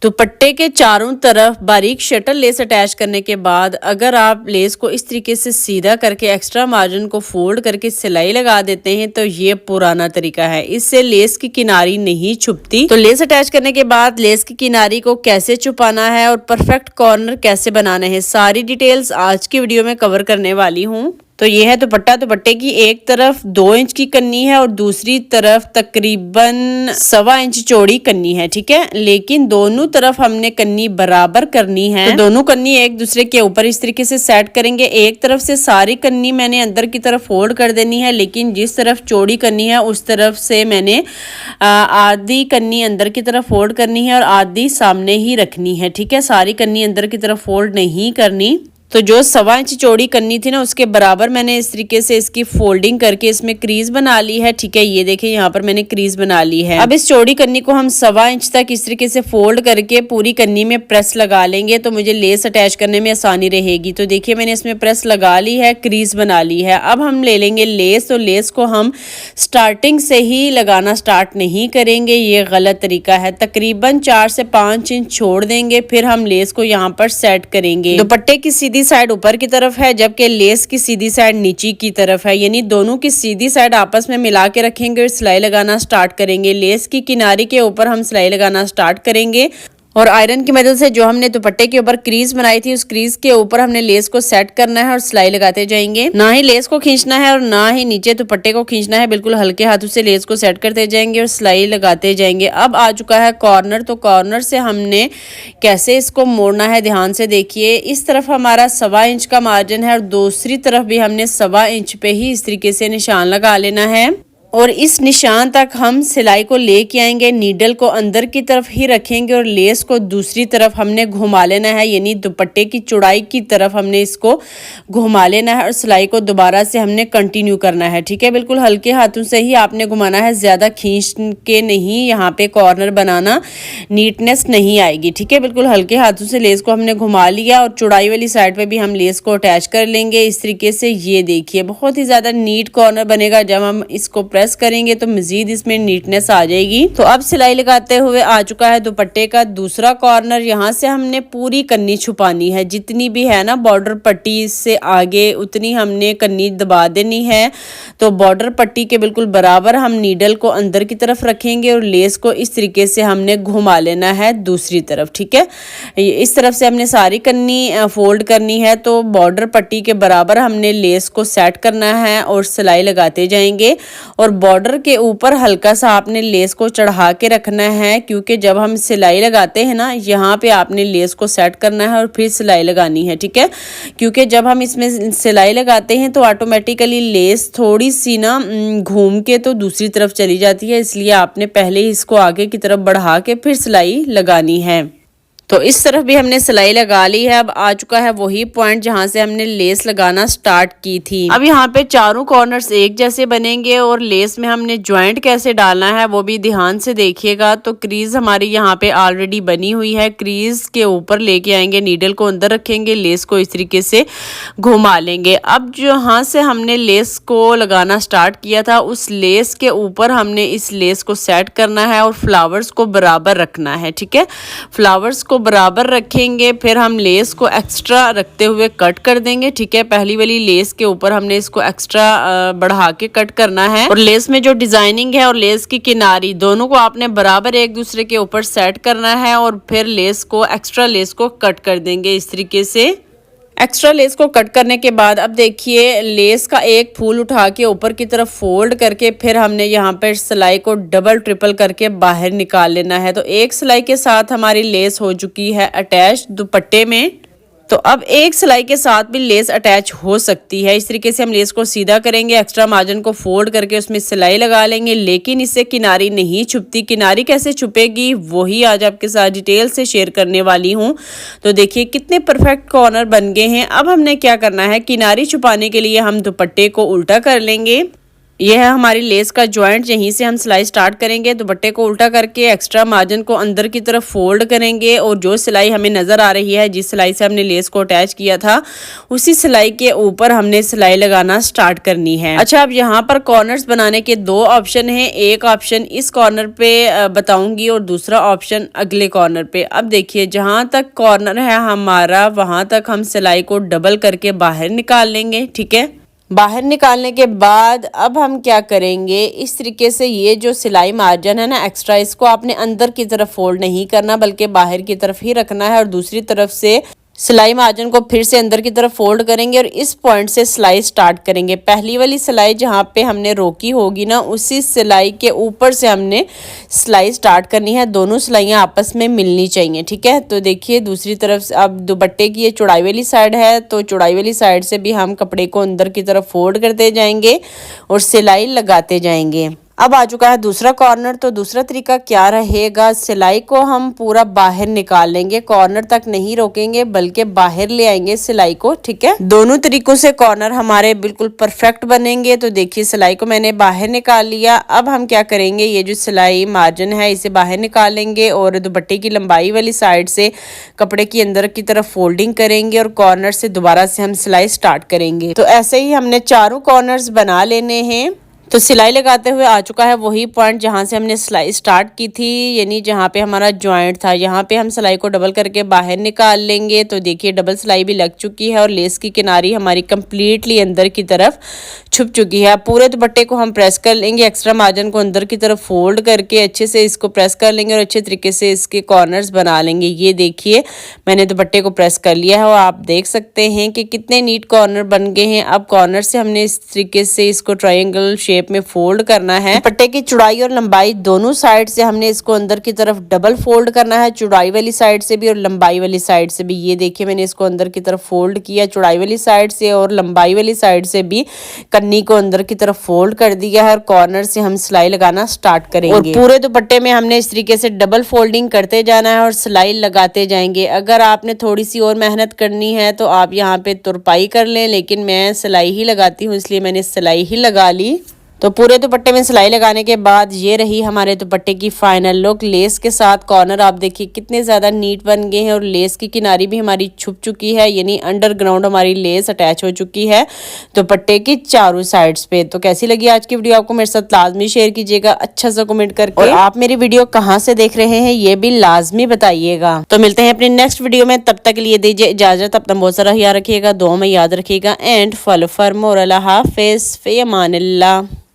दुपट्टे के चारों तरफ बारीक शटल लेस अटैच करने के बाद अगर आप लेस को इस तरीके से सीधा करके एक्स्ट्रा मार्जिन को फोल्ड करके सिलाई लगा देते हैं तो ये पुराना तरीका है। इससे लेस की किनारी नहीं छुपती। तो लेस अटैच करने के बाद लेस की किनारी को कैसे छुपाना है और परफेक्ट कॉर्नर कैसे बनाने हैं, सारी डिटेल्स आज की वीडियो में कवर करने वाली हूँ। तो ये है दुपट्टा। दुपट्टे की एक तरफ 2 इंच की कन्नी है और दूसरी तरफ तकरीबन 1.25 इंच चौड़ी कन्नी है, ठीक है। लेकिन दोनों तरफ हमने कन्नी बराबर करनी है। तो दोनों कन्नी एक दूसरे के ऊपर इस तरीके से सेट करेंगे। एक तरफ से सारी कन्नी मैंने अंदर की तरफ फोल्ड कर देनी है, लेकिन जिस तरफ चौड़ी कन्नी है उस तरफ से मैंने आधी कन्नी अंदर की तरफ फोल्ड करनी है और आधी सामने ही रखनी है, ठीक है। सारी कन्नी अंदर की तरफ फोल्ड नहीं करनी। तो जो 1.25 इंच चौड़ी कन्नी थी ना, उसके बराबर मैंने इस तरीके से इसकी फोल्डिंग करके इसमें क्रीज बना ली है, ठीक है। ये देखिए यहाँ पर मैंने क्रीज बना ली है। अब इस चौड़ी कन्नी को हम 1.25 इंच तक इस तरीके से फोल्ड करके पूरी कन्नी में प्रेस लगा लेंगे तो मुझे लेस अटैच करने में आसानी रहेगी। तो देखिए मैंने इसमें प्रेस लगा ली है, क्रीज बना ली है। अब हम ले लेंगे लेस। तो लेस को हम स्टार्टिंग से ही लगाना स्टार्ट नहीं करेंगे, ये गलत तरीका है। तकरीबन 4 से 5 इंच छोड़ देंगे, फिर हम लेस को यहाँ पर सेट करेंगे। दुपट्टे की सीधी साइड ऊपर की तरफ है जबकि लेस की सीधी साइड नीचे की तरफ है, यानी दोनों की सीधी साइड आपस में मिला के रखेंगे और सिलाई लगाना स्टार्ट करेंगे। लेस की किनारी के ऊपर हम सिलाई लगाना स्टार्ट करेंगे और आयरन की मदद से जो हमने दुपट्टे के ऊपर क्रीज बनाई थी उस क्रीज के ऊपर हमने लेस को सेट करना है और सिलाई लगाते जाएंगे। ना ही लेस को खींचना है और ना ही नीचे दुपट्टे को खींचना है, बिल्कुल हल्के हाथों से लेस को सेट करते जाएंगे और सिलाई लगाते जाएंगे। अब आ चुका है कॉर्नर। तो कॉर्नर से हमने कैसे इसको मोड़ना है ध्यान से देखिए। इस तरफ हमारा 1.25 इंच का मार्जिन है और दूसरी तरफ भी हमने 1.25 इंच पे ही इस तरीके से निशान लगा लेना है और इस निशान तक हम सिलाई को लेके आएंगे। नीडल को अंदर की तरफ ही रखेंगे और लेस को दूसरी तरफ हमने घुमा लेना है, यानी दुपट्टे की चौड़ाई की तरफ हमने इसको घुमा लेना है और सिलाई को दोबारा से हमने कंटिन्यू करना है, ठीक है। बिल्कुल हल्के हाथों से ही आपने घुमाना है, ज्यादा खींच के नहीं यहाँ पे कॉर्नर बनाना, नीटनेस नहीं आएगी, ठीक है। बिल्कुल हल्के हाथों से लेस को हमने घुमा लिया और चौड़ाई वाली साइड पे भी हम लेस को अटैच कर लेंगे इस तरीके से। ये देखिए बहुत ही ज्यादा नीट कॉर्नर बनेगा। जब हम इसको प्रेस करेंगे तो मजीद इसमें नीटनेस आ जाएगी। तो अब सिलाई लगाते हुए आ चुका है दुपट्टे का दूसरा कॉर्नर। यहाँ से हमने पूरी कन्नी छुपानी है, जितनी भी है ना बॉर्डर पट्टी से आगे उतनी हमने कन्नी दबा देनी है। तो बॉर्डर पट्टी के बिल्कुल बराबर हम नीडल को अंदर की तरफ रखेंगे और लेस को इस तरीके से हमने घुमा लेना है दूसरी तरफ, ठीक है। इस तरफ से हमने सारी कन्नी फोल्ड करनी है। तो बॉर्डर पट्टी के बराबर हमने लेस को सेट करना है और सिलाई लगाते जाएंगे और बॉर्डर के ऊपर हल्का सा आपने लेस को चढ़ा के रखना है, क्योंकि जब हम सिलाई लगाते हैं ना यहाँ पे आपने लेस को सेट करना है और फिर सिलाई लगानी है, ठीक है। क्योंकि जब हम इसमें सिलाई लगाते हैं तो ऑटोमेटिकली लेस थोड़ी सी ना घूम के तो दूसरी तरफ चली जाती है, इसलिए आपने पहले ही इसको आगे की तरफ बढ़ा के फिर सिलाई लगानी है। तो इस तरफ भी हमने सिलाई लगा ली है। अब आ चुका है वही पॉइंट जहां से हमने लेस लगाना स्टार्ट की थी। अब यहाँ पे चारों कॉर्नर्स एक जैसे बनेंगे और लेस में हमने ज्वाइंट कैसे डालना है वो भी ध्यान से देखिएगा। तो क्रीज हमारी यहाँ पे ऑलरेडी बनी हुई है। क्रीज के ऊपर लेके आएंगे, नीडल को अंदर रखेंगे, लेस को इस तरीके से घुमा लेंगे। अब जहाँ से हमने लेस को लगाना स्टार्ट किया था उस लेस के ऊपर हमने इस लेस को सेट करना है और फ्लावर्स को बराबर रखना है, ठीक है। फ्लावर्स को बराबर रखेंगे, फिर हम लेस को एक्स्ट्रा रखते हुए कट कर देंगे, ठीक है। पहली वाली लेस के ऊपर हमने इसको एक्स्ट्रा बढ़ा के कट करना है और लेस में जो डिजाइनिंग है और लेस की किनारी दोनों को आपने बराबर एक दूसरे के ऊपर सेट करना है और फिर लेस को एक्स्ट्रा लेस को कट कर देंगे इस तरीके से। एक्स्ट्रा लेस को कट करने के बाद अब देखिए लेस का एक फूल उठा के ऊपर की तरफ फोल्ड करके फिर हमने यहाँ पर सिलाई को डबल ट्रिपल करके बाहर निकाल लेना है। तो एक सिलाई के साथ हमारी लेस हो चुकी है अटैच दुपट्टे में। तो अब एक सिलाई के साथ भी लेस अटैच हो सकती है। इस तरीके से हम लेस को सीधा करेंगे, एक्स्ट्रा मार्जिन को फोल्ड करके उसमें सिलाई लगा लेंगे, लेकिन इससे किनारी नहीं छुपती। किनारी कैसे छुपेगी वही आज आपके साथ डिटेल से शेयर करने वाली हूँ। तो देखिए कितने परफेक्ट कॉर्नर बन गए हैं। अब हमने क्या करना है, किनारी छुपाने के लिए हम दुपट्टे को उल्टा कर लेंगे ये है हमारी लेस का जॉइंट, यहीं से हम सिलाई स्टार्ट करेंगे। दुपट्टे को उल्टा करके एक्स्ट्रा मार्जिन को अंदर की तरफ फोल्ड करेंगे और जो सिलाई हमें नज़र आ रही है, जिस सिलाई से हमने लेस को अटैच किया था, उसी सिलाई के ऊपर हमने सिलाई लगाना स्टार्ट करनी है। अच्छा, अब यहाँ पर कॉर्नर्स बनाने के दो ऑप्शन हैं। एक ऑप्शन इस कॉर्नर पे बताऊंगी और दूसरा ऑप्शन अगले कॉर्नर पे। अब देखिए, जहाँ तक कॉर्नर है हमारा, वहां तक हम सिलाई को डबल करके बाहर निकाल लेंगे। ठीक है, बाहर निकालने के बाद अब हम क्या करेंगे, इस तरीके से ये जो सिलाई मार्जिन है ना एक्स्ट्रा, इसको आपने अंदर की तरफ फोल्ड नहीं करना बल्कि बाहर की तरफ ही रखना है और दूसरी तरफ से सिलाई मार्जिन को फिर से अंदर की तरफ फोल्ड करेंगे और इस पॉइंट से सिलाई स्टार्ट करेंगे। पहली वाली सिलाई जहाँ पे हमने रोकी होगी ना, उसी सिलाई के ऊपर से हमने सिलाई स्टार्ट करनी है। दोनों सिलाइयाँ आपस में मिलनी चाहिए। ठीक है, तो देखिए दूसरी तरफ से अब दुपट्टे की ये चौड़ाई वाली साइड है, तो चौड़ाई वाली साइड से भी हम कपड़े को अंदर की तरफ फोल्ड करते जाएंगे और सिलाई लगाते जाएंगे। अब आ चुका है दूसरा कॉर्नर। तो दूसरा तरीका क्या रहेगा, सिलाई को हम पूरा बाहर निकाल लेंगे, कॉर्नर तक नहीं रोकेंगे बल्कि बाहर ले आएंगे सिलाई को। ठीक है, दोनों तरीकों से कॉर्नर हमारे बिल्कुल परफेक्ट बनेंगे। तो देखिए सिलाई को मैंने बाहर निकाल लिया। अब हम क्या करेंगे, ये जो सिलाई मार्जिन है इसे बाहर निकाल लेंगे और दुपट्टे की लंबाई वाली साइड से कपड़े की अंदर की तरफ फोल्डिंग करेंगे और कॉर्नर से दोबारा से हम सिलाई स्टार्ट करेंगे। तो ऐसे ही हमने चारों कॉर्नर्स बना लेने हैं। तो सिलाई लगाते हुए आ चुका है वही पॉइंट जहाँ से हमने सिलाई स्टार्ट की थी, यानी जहाँ पे हमारा जॉइंट था। यहाँ पे हम सिलाई को डबल करके बाहर निकाल लेंगे। तो देखिए डबल सिलाई भी लग चुकी है और लेस की किनारी हमारी कंप्लीटली अंदर की तरफ छुप चुकी है। पूरे दुपट्टे को हम प्रेस कर लेंगे, एक्स्ट्रा मार्जिन को अंदर की तरफ फोल्ड करके अच्छे से इसको प्रेस कर लेंगे और अच्छे तरीके से इसके कॉर्नर्स बना लेंगे। ये देखिए मैंने दुपट्टे को प्रेस कर लिया है और आप देख सकते हैं कि कितने नीट कॉर्नर बन गए हैं। अब कॉर्नर से हमने इस तरीके से इसको ट्रायंगल शेप में फोल्ड करना है। दुपट्टे की चौड़ाई और लंबाई दोनों साइड से हमने इसको अंदर की तरफ डबल फोल्ड करना है, चौड़ाई वाली साइड से भी और लंबाई वाली साइड से भी। ये देखिए मैंने इसको अंदर की तरफ फोल्ड किया, चौड़ाई वाली साइड से और लंबाई वाली साइड से भी कन्नी को अंदर की तरफ फोल्ड कर दिया है और कॉर्नर से हम सिलाई लगाना स्टार्ट करेंगे। और पूरे दुपट्टे में हमने इस तरीके से डबल फोल्डिंग करते जाना है और सिलाई लगाते जाएंगे। अगर आपने थोड़ी सी और मेहनत करनी है तो आप यहाँ पे तुरपाई कर लें, लेकिन मैं सिलाई ही लगाती हूँ इसलिए मैंने सिलाई ही लगा ली। तो पूरे दुपट्टे में सिलाई लगाने के बाद ये रही हमारे दुपट्टे की फाइनल लुक। लेस के साथ कॉर्नर आप देखिए कितने ज़्यादा नीट बन गए हैं और लेस की किनारी भी हमारी छुप चुकी है, यानी अंडरग्राउंड हमारी लेस अटैच हो चुकी है दुपट्टे की चारों साइड्स पे। तो कैसी लगी आज की वीडियो आपको, मेरे साथ लाजमी शेयर कीजिएगा अच्छा सा कमेंट करके। और आप मेरी वीडियो कहाँ से देख रहे हैं ये भी लाजमी बताइएगा। तो मिलते हैं अपनी नेक्स्ट वीडियो में, तब तक के लिए दीजिए इजाज़त। अपना बहुत सारा ख्याल रखिएगा, दुआ में याद रखिएगा एंड फॉलो फॉर मोर। अल्लाह हाफिज़, फ़ी अमानिल्लाह।